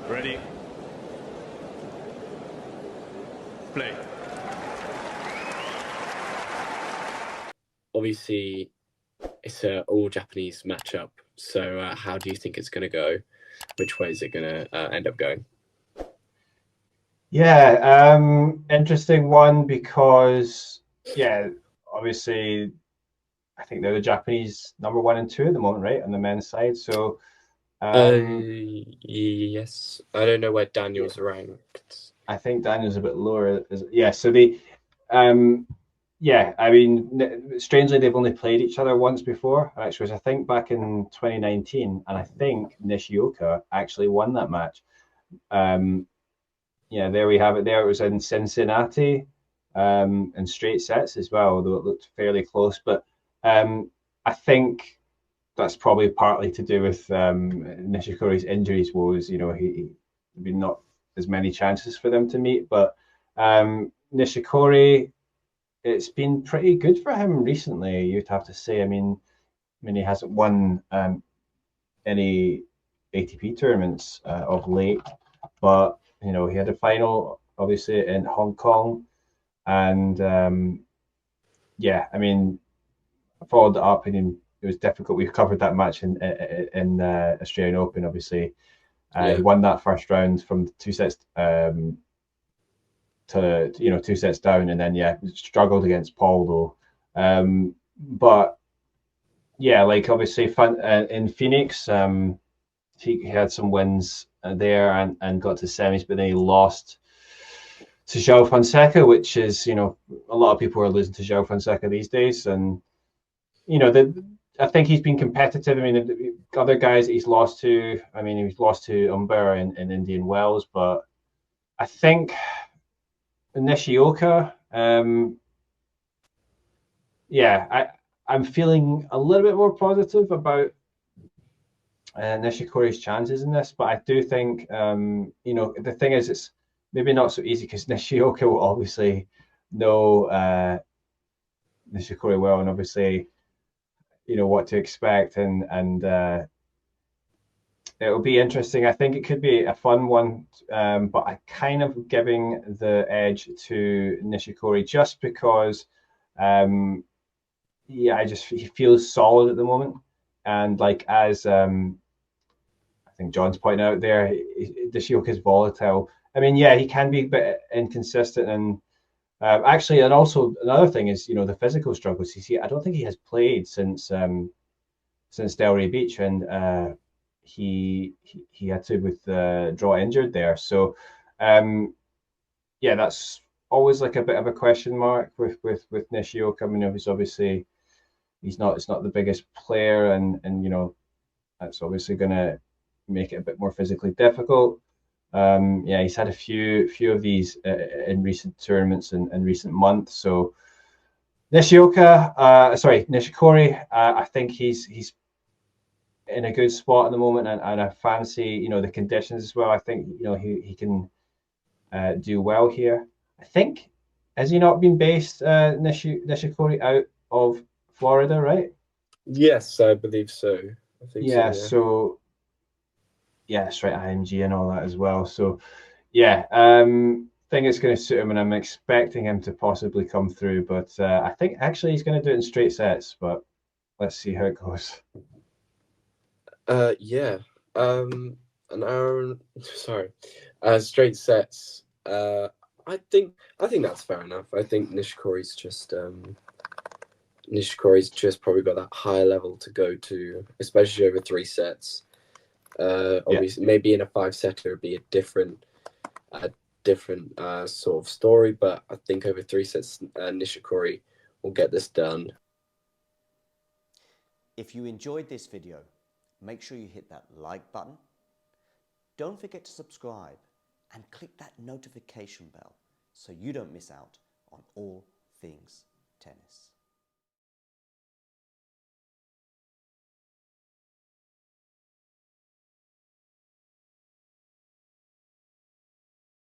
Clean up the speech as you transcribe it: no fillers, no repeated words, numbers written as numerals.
Ready? Play. Obviously, it's an all Japanese matchup. So, how do you think it's going to go? Which way is it going to end up going? Yeah, interesting one because yeah, obviously I think they're the Japanese number one and two at the moment, right, on the men's side. So um Yes. I don't know where yeah, Daniel's ranked. I think Daniel's a bit lower. Yeah, so they um yeah, I mean, strangely they've only played each other once before, which was I think back in 2019, and I think Nishioka actually won that match. Um, yeah, there we have it. There it was in Cincinnati, in straight sets as well, although it looked fairly close. But I think that's probably partly to do with Nishikori's injuries woes. You know, he been not as many chances for them to meet, but Nishikori, it's been pretty good for him recently. You'd have to say. I mean, he hasn't won any ATP tournaments of late, but you know, he had a final obviously in Hong Kong, and yeah, I mean, I followed it up, and it was difficult. We covered that match in Australian Open. Obviously, he Yeah. won that first round from two sets to two sets down, and then yeah, struggled against Paul though. But yeah, like obviously fun in Phoenix. He had some wins there and got to semis, but then he lost to João Fonseca, which is, a lot of people are losing to João Fonseca these days. And, I think he's been competitive. I mean, the other guys that he's lost to, I mean, he's lost to Umber in Indian Wells, but I think Nishioka, yeah, I'm feeling a little bit more positive about Nishikori's chances in this, but I do think the thing is it's maybe not so easy because Nishioka will obviously know Nishikori well and obviously what to expect and it'll be interesting. I think it could be a fun one, but I kind of giving the edge to Nishikori just because yeah, he feels solid at the moment and like as I think John's pointing out there, Nishioka is volatile. I mean, yeah, he can be a bit inconsistent, and actually, and also another thing is, the physical struggles. You see, I don't think he has played since Delray Beach, and he had to draw injured there. So, um, yeah, that's always like a bit of a question mark with Nishioka. I mean, obviously he's not it's not the biggest player, and that's obviously going to make it a bit more physically difficult. Yeah, he's had a few of these in recent tournaments and recent months. So Nishikori, I think he's in a good spot at the moment, and I fancy the conditions as well. I think he can do well here. I think has he not been based Nishikori out of Florida, right? Yes, I believe so. I think so, Yeah, yeah. so yeah, that's right, IMG and all that as well. So yeah, think it's going to suit him, and I'm expecting him to possibly come through. But I think actually he's going to do it in straight sets. But let's see how it goes. Yeah. An hour. Sorry. Straight sets. I think that's fair enough. I think Nishikori's just probably got that higher level to go to, especially over three sets. Yeah, Obviously, maybe in a five setter it'd be a different sort of story, but I think over three sets, Nishikori will get this done. If you enjoyed this video, make sure you hit that like button. Don't forget to subscribe and click that notification bell so you don't miss out on all things tennis.